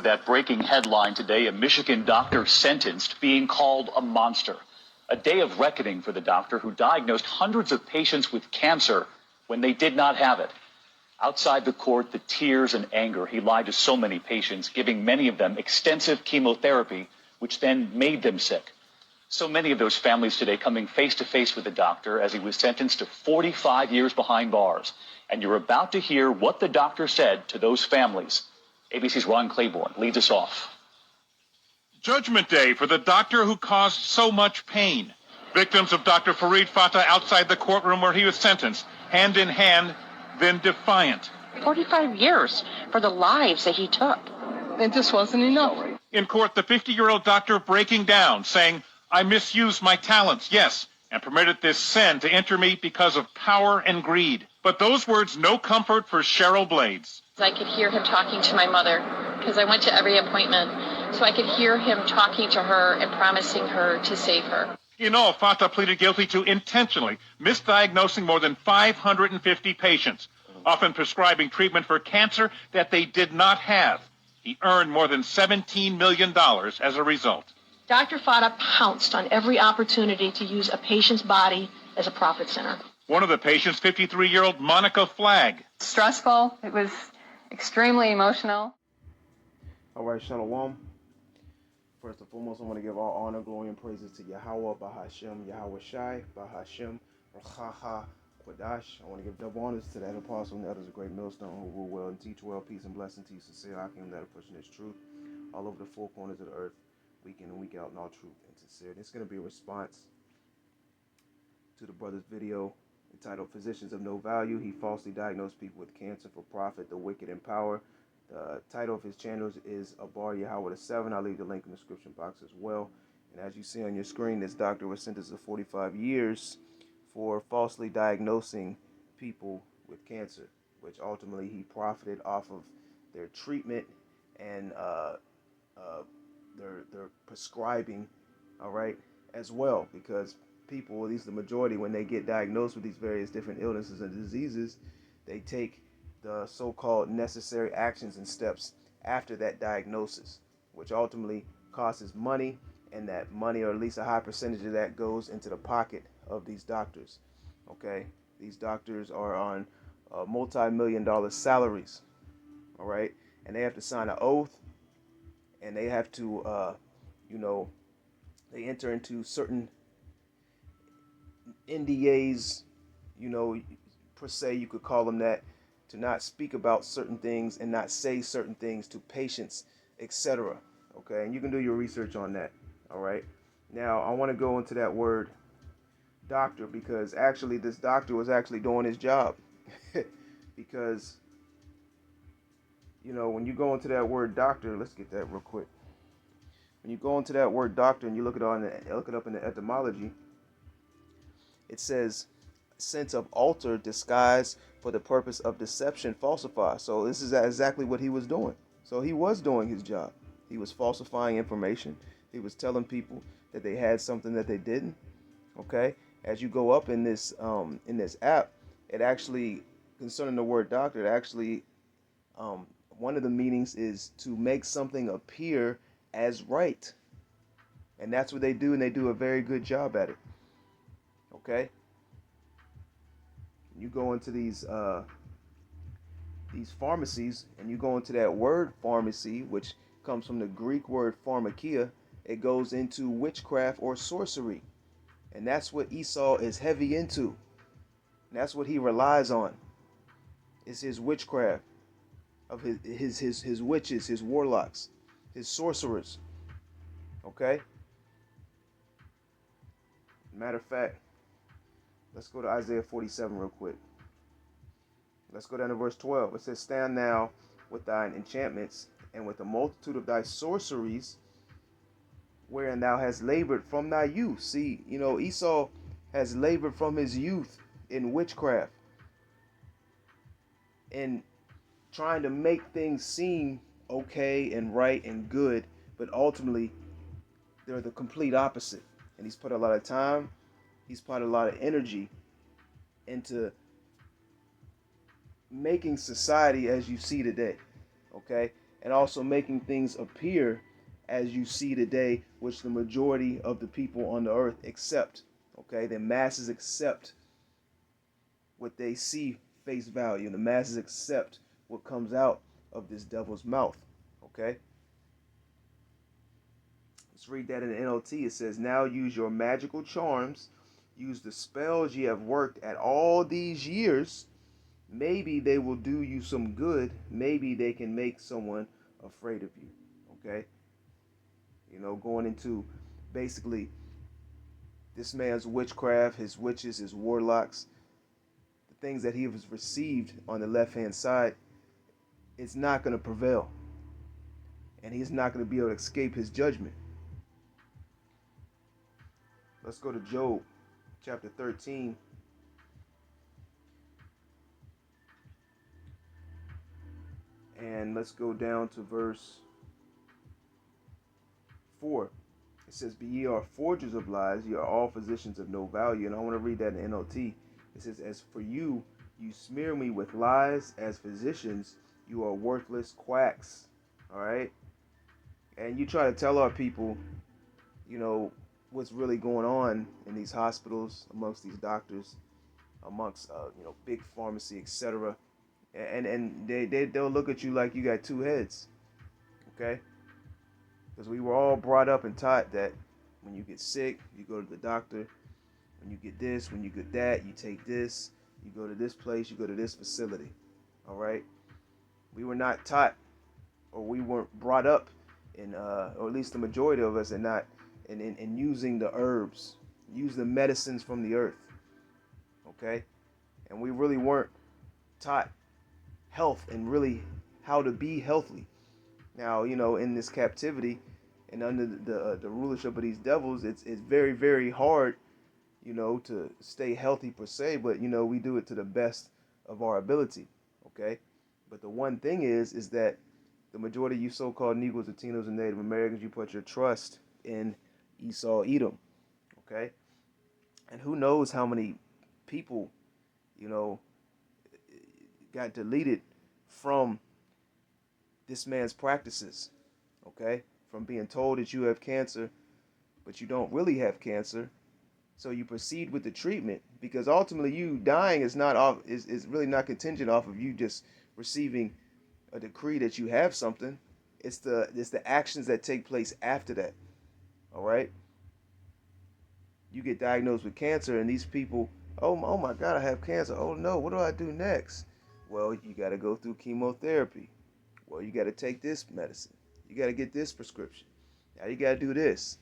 that breaking headline today, a Michigan doctor sentenced, being called a monster. A day of reckoning for the doctor who diagnosed hundreds of patients with cancer when they did not have it. Outside the court, the tears and anger. He lied to so many patients, giving many of them extensive chemotherapy, which then made them sick. So many of those families today coming face to face with the doctor as he was sentenced to 45 years behind bars. And you're about to hear what the doctor said to those families. ABC's Ron Claiborne leads us off. Judgment Day for the doctor who caused so much pain. Victims of Dr. Farid Fatah outside the courtroom where he was sentenced, hand in hand, then defiant. 45 years for the lives that he took. It just wasn't enough. In court, the 50-year-old doctor breaking down, saying, I misused my talents, yes, and permitted this sin to enter me because of power and greed. But those words no comfort for Cheryl Blades. I could hear him talking to my mother because I went to every appointment. So I could hear him talking to her and promising her to save her. In all, Fatah pleaded guilty to intentionally misdiagnosing more than 550 patients, often prescribing treatment for cancer that they did not have. He earned more than $17 million as a result. Dr. Fatah pounced on every opportunity to use a patient's body as a profit center. One of the patients, 53-year-old Monica Flagg. Stressful. It was extremely emotional. All right, Shalom. First and foremost, I want to give all honor, glory, and praises to Yahweh, Bahashem, Yahweh Shai, Bahashem, Rachaha, Quadash. I want to give double honors to that apostle and the others, a great millstone who rule well and teach well, peace and blessing to you, sincere Akim, that are pushing this truth all over the four corners of the earth, week in and week out in all truth and sincerity. It's going to be a response to the brother's video entitled Physicians of No Value. He falsely diagnosed people with cancer for profit, the wicked in power. The title of his channel is Abar Yahweh the 7. I'll leave the link in the description box as well. And as you see on your screen, this doctor was sentenced to 45 years for falsely diagnosing people with cancer, which ultimately he profited off of their treatment and their prescribing, all right, as well, because people, at least the majority, when they get diagnosed with these various different illnesses and diseases, they take the so-called necessary actions and steps after that diagnosis, which ultimately costs money, and that money, or at least a high percentage of that, goes into the pocket of these doctors. Okay, these doctors are on multi-million-dollar salaries, all right, and they have to sign an oath, and they have to, they enter into certain NDAs, per se, you could call them that, to not speak about certain things and not say certain things to patients, etc. Okay, and you can do your research on that. All right. Now, I want to go into that word doctor, because actually this doctor was actually doing his job. Because, when you go into that word doctor, let's get that real quick. When you go into that word doctor and you look it up in the etymology, it says sense of alter, disguise for the purpose of deception, falsify. So this is exactly what he was doing. So he was doing his job. He was falsifying information. He was telling people that they had something that they didn't. Okay. As you go up in this app, it actually, concerning the word doctor, it actually, one of the meanings is to make something appear as right. And that's what they do, and they do a very good job at it. Okay. You go into these pharmacies, and you go into that word pharmacy, which comes from the Greek word pharmakia. It goes into witchcraft or sorcery, and that's what Esau is heavy into. And that's what he relies on. Is his witchcraft, of his witches, his warlocks, his sorcerers. Okay. Matter of fact, let's go to Isaiah 47 real quick. Let's go down to verse 12. It says, stand now with thine enchantments and with the multitude of thy sorceries, wherein thou hast labored from thy youth. See, Esau has labored from his youth in witchcraft and trying to make things seem okay and right and good, but ultimately they're the complete opposite. And he's put a lot of time, he's put a lot of energy into making society as you see today, okay? and also making things appear as you see today, which the majority of the people on the earth accept. Okay, the masses accept what they see face value, and the masses accept what comes out of this devil's mouth. Okay, let's read that in the NLT. It says, "Now use your magical charms, use the spells ye have worked at all these years. Maybe they will do you some good. Maybe they can make someone afraid of you." Okay, going into basically this man's witchcraft, his witches, his warlocks, the things that he has received on the left-hand side, it's not going to prevail. And he's not going to be able to escape his judgment. Let's go to Job chapter 13. And let's go down to verse 4. It says, "But ye are forgers of lies, ye are all physicians of no value." And I want to read that in NLT. It says, "As for you, you smear me with lies. As physicians, you are worthless quacks." All right? And you try to tell our people, what's really going on in these hospitals, amongst these doctors, amongst, big pharmacy, etc. And they'll look at you like you got two heads. Okay? Because we were all brought up and taught that when you get sick, you go to the doctor. When you get this, when you get that, you take this. You go to this place, you go to this facility. All right? We were not taught, or we weren't brought up in, or at least the majority of us are not, in using the herbs, use the medicines from the earth. Okay? And we really weren't taught health and really how to be healthy. Now, in this captivity and under the rulership of these devils, it's very, very hard, to stay healthy per se, but, we do it to the best of our ability, okay? But the one thing is that the majority of you so-called Negroes, Latinos, and Native Americans, you put your trust in Esau, Edom, okay? And who knows how many people, got deleted from this man's practices, okay? From being told that you have cancer, but you don't really have cancer. So you proceed with the treatment, because ultimately you dying is really not contingent off of you just receiving a decree that you have something. It's the actions that take place after that. All right? You get diagnosed with cancer, and these people, oh my God, I have cancer. Oh no, what do I do next? Well, you got to go through chemotherapy. Well, you got to take this medicine. You got to get this prescription. Now you got to do this.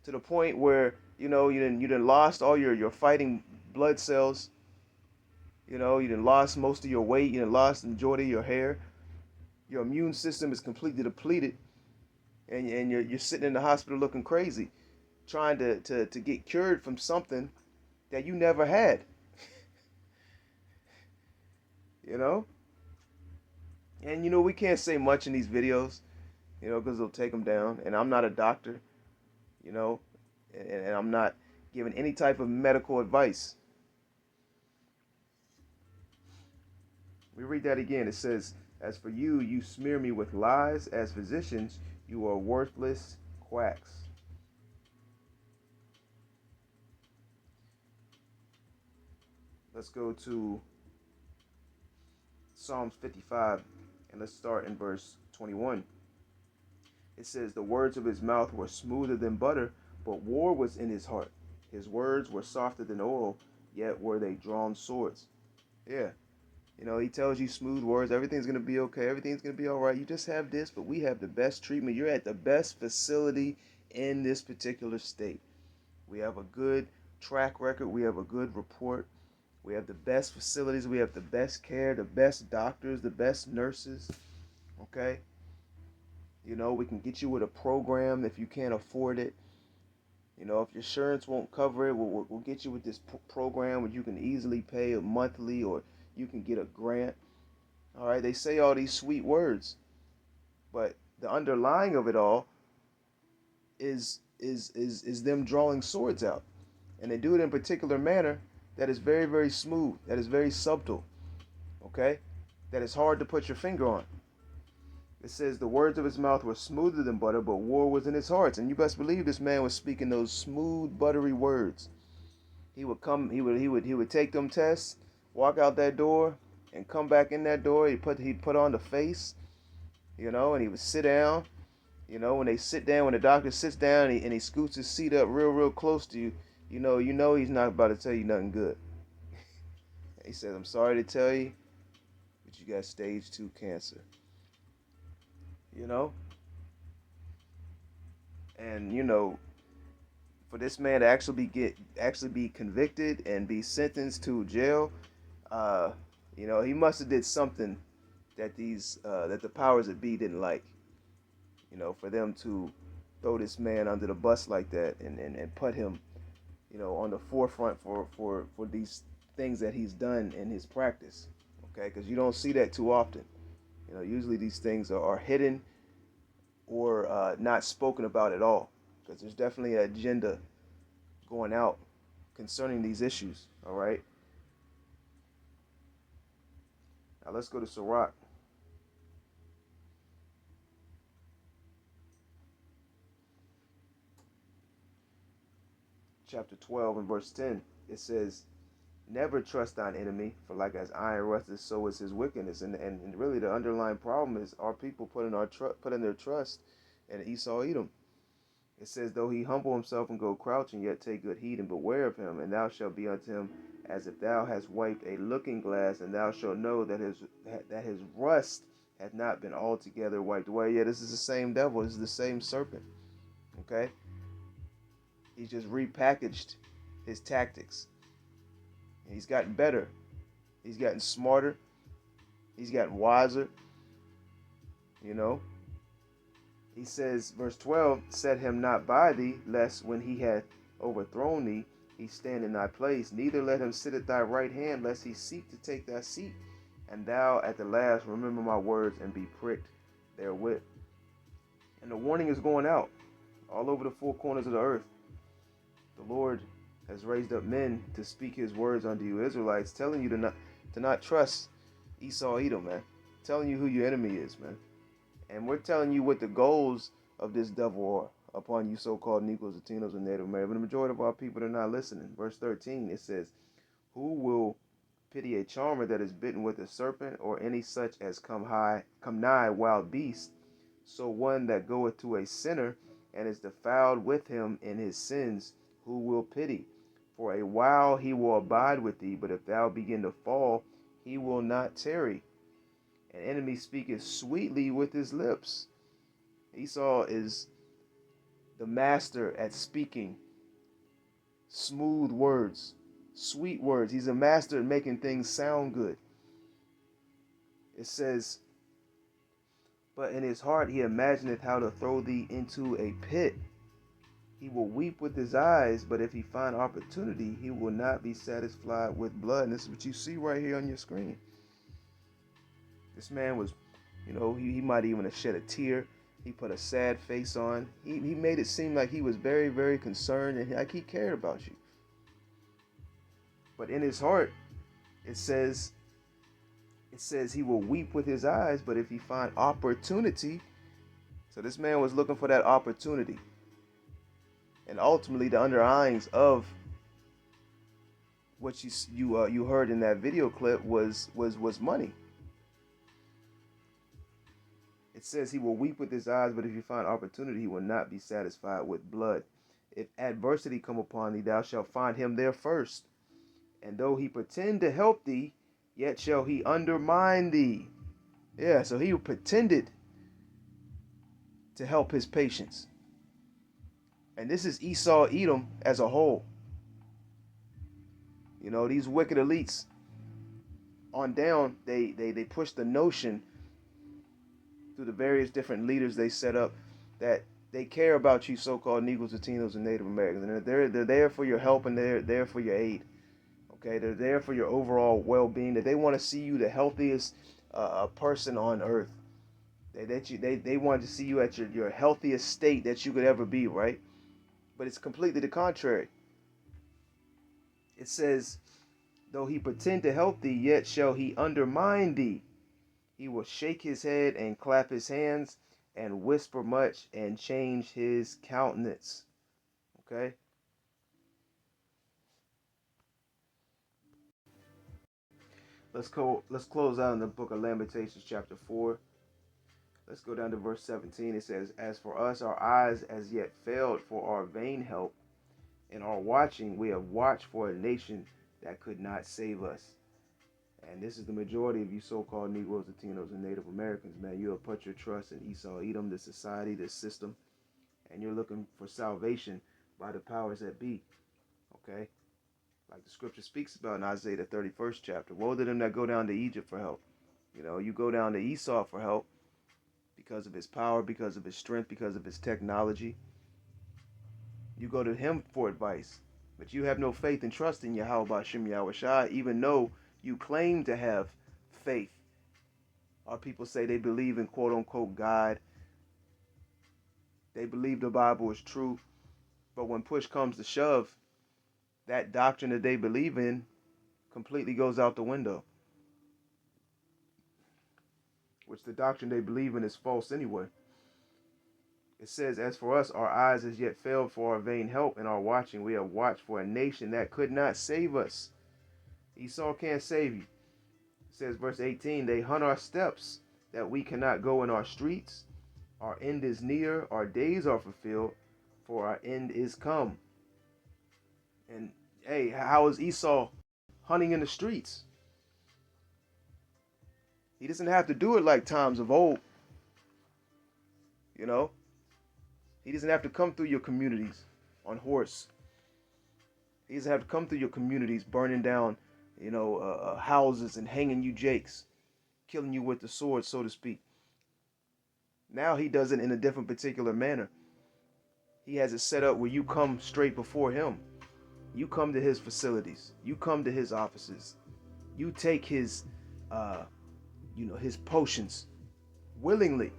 To the point where, you done lost all your fighting blood cells. You done lost most of your weight. You done lost the majority of your hair. Your immune system is completely depleted. And you're sitting in the hospital looking crazy, trying to get cured from something that you never had. And we can't say much in these videos, because they'll take them down. And I'm not a doctor, and I'm not giving any type of medical advice. We read that again. It says, "As for you, you smear me with lies. As physicians, you are worthless quacks." Let's go to Psalms 55, and let's start in verse 21. It says, "The words of his mouth were smoother than butter, but war was in his heart. His words were softer than oil, yet were they drawn swords." Yeah. He tells you smooth words. Everything's going to be okay. Everything's going to be all right. You just have this, but we have the best treatment. You're at the best facility in this particular state. We have a good track record. We have a good report. We have the best facilities. We have the best care, the best doctors, the best nurses. Okay? We can get you with a program if you can't afford it. If your insurance won't cover it, we'll get you with this program where you can easily pay a monthly, or you can get a grant. All right? They say all these sweet words, but the underlying of it all is them drawing swords out. And they do it in a particular manner that is very, very smooth, that is very subtle, okay? That is hard to put your finger on. It says the words of his mouth were smoother than butter, but war was in his heart. And you best believe this man was speaking those smooth, buttery words. He would come, he would take them tests, walk out that door, and come back in that door. He'd put on the face, and he would sit down. When they sit down, when the doctor sits down and he scoots his seat up real close to you, you know he's not about to tell you nothing good. He says, "I'm sorry to tell you, but you got stage 2 cancer." And for this man to actually be convicted and be sentenced to jail, he must have did something that the powers that be didn't like. For them to throw this man under the bus like that and put him, on the forefront for these things that he's done in his practice. Okay, because you don't see that too often. Usually these things are hidden or not spoken about at all, because there's definitely an agenda going out concerning these issues. All right. Now let's go to Sirach. Chapter 12 and verse 10. It says, "Never trust thine enemy, for like as iron rusteth, so is his wickedness." And really the underlying problem is our people putting their trust in Esau Edom. It says, "Though he humble himself and go crouching, yet take good heed and beware of him. And thou shalt be unto him as if thou hast wiped a looking glass, and thou shalt know that his rust hath not been altogether wiped away." Yeah, this is the same devil. This is the same serpent. Okay? He's just repackaged his tactics. He's gotten better. He's gotten smarter. He's gotten wiser. He says, verse 12, "Set him not by thee, lest when he hath overthrown thee, he stand in thy place. Neither let him sit at thy right hand, lest he seek to take thy seat. And thou at the last remember my words and be pricked therewith." And the warning is going out all over the four corners of the earth. The Lord has raised up men to speak his words unto you Israelites, telling you to not trust Esau Edom, man. Telling you who your enemy is, man. And we're telling you what the goals of this devil are upon you so-called Negroes, Latinos, and Native Americans. But the majority of our people are not listening. Verse 13, it says, "Who will pity a charmer that is bitten with a serpent, or any such as come nigh wild beasts? So one that goeth to a sinner, and is defiled with him in his sins, who will pity? For a while he will abide with thee, but if thou begin to fall, he will not tarry. An enemy speaketh sweetly with his lips." Esau is the master at speaking smooth words, sweet words. He's a master at making things sound good. It says, "But in his heart he imagineth how to throw thee into a pit. He will weep with his eyes, but if he find opportunity, he will not be satisfied with blood." And this is what you see right here on your screen. This man was, he might even have shed a tear. He put a sad face on. He made it seem like he was very, very concerned and like he cared about you. But in his heart, it says he will weep with his eyes, but if he find opportunity. So this man was looking for that opportunity. And ultimately, the underlyings of what you heard in that video clip was money. It says he will weep with his eyes, but if you find opportunity, he will not be satisfied with blood. If adversity come upon thee, thou shalt find him there first. And though he pretend to help thee, yet shall he undermine thee. Yeah, so he pretended to help his patients. And this is Esau Edom as a whole. These wicked elites on down, they push the notion through the various different leaders they set up that they care about you so-called Negroes, Latinos, and Native Americans. And they're there for your help, and they're there for your aid. Okay, they're there for your overall well-being. That they want to see you the healthiest person on earth. They want to see you at your healthiest state that you could ever be, right? But it's completely the contrary. It says, "Though he pretend to help thee, yet shall he undermine thee. He will shake his head and clap his hands and whisper much and change his countenance. Okay? Let's close out in the book of Lamentations chapter 4. Let's go down to verse 17. It says, "As for us, our eyes as yet failed for our vain help. In our watching, we have watched for a nation that could not save us." And this is the majority of you so-called Negroes, Latinos, and Native Americans, man. You have put your trust in Esau, Edom, the society, the system, and you're looking for salvation by the powers that be. Okay? Like the scripture speaks about in Isaiah the 31st chapter. Woe to them that go down to Egypt for help. You know, you go down to Esau for help because of his power, because of his strength, because of his technology. You go to him for advice. But you have no faith and trust in Yahweh Ba'Shem Yahweh Shai, even though you claim to have faith. Our people say they believe in quote-unquote God. They believe the Bible is true. But when push comes to shove, that doctrine that they believe in completely goes out the window. Which the doctrine they believe in is false anyway. It says, "As for us, our eyes as yet failed for our vain help. In our watching, we have watched for a nation that could not save us." Esau can't save you. It says, verse 18, "They hunt our steps, that we cannot go in our streets. Our end is near, our days are fulfilled, for our end is come." And hey, how is Esau hunting in the streets? He doesn't have to do it like times of old. You know? He doesn't have to come through your communities on horse. He doesn't have to come through your communities burning down, houses and hanging you jakes, killing you with the sword, so to speak. Now he does it in a different particular manner. He has it set up where you come straight before him. You come to his facilities. You come to his offices. You take his, his potions willingly.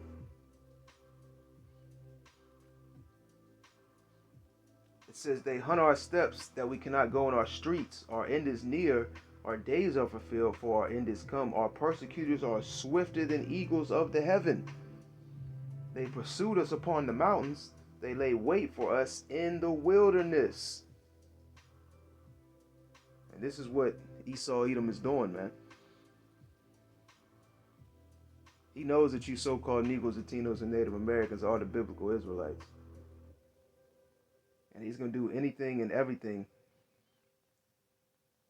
It says, "They hunt our steps, that we cannot go in our streets. Our end is near, our days are fulfilled, for our end is come. Our persecutors are swifter than eagles of the heaven. They pursued us upon the mountains. They lay wait for us in the wilderness." And this is what Esau Edom is doing, man. He knows that you so-called Negroes, Latinos, and Native Americans are the biblical Israelites. And he's going to do anything and everything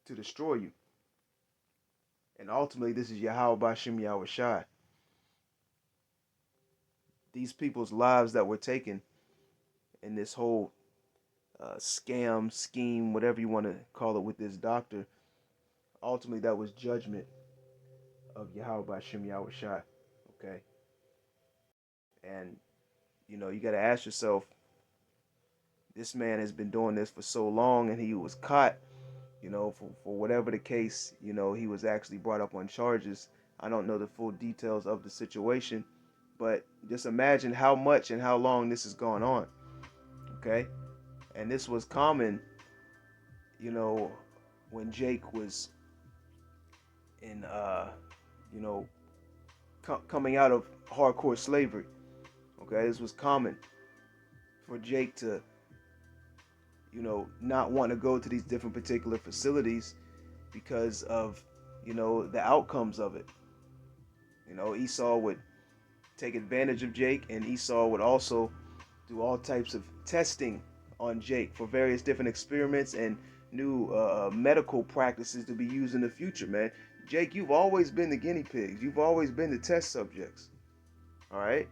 to destroy you. And ultimately, this is Yahweh Ba'Shem Yahweh Shai. These people's lives that were taken in this whole scam, scheme, whatever you want to call it with this doctor, ultimately that was judgment of Yahweh Ba'Shem Yahweh Shai. Okay? And, you got to ask yourself, this man has been doing this for so long, and he was caught, for whatever the case, he was actually brought up on charges. I don't know the full details of the situation, but just imagine how much and how long this has gone on. Okay? And this was common, when Jake was in, coming out of hardcore slavery. Okay? This was common for Jake to not want to go to these different particular facilities because of, the outcomes of it. Esau would take advantage of Jake, and Esau would also do all types of testing on Jake for various different experiments and new medical practices to be used in the future, man. Jake, you've always been the guinea pigs. You've always been the test subjects. All right?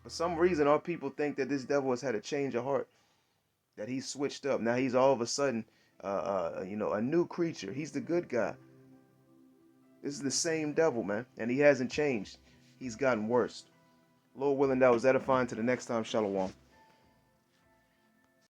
For some reason, our people think that this devil has had a change of heart, that he's switched up. Now he's all of a sudden, a new creature. He's the good guy. This is the same devil, man, and he hasn't changed. He's gotten worse. Lord willing, that was edifying. To the next time, Shalom.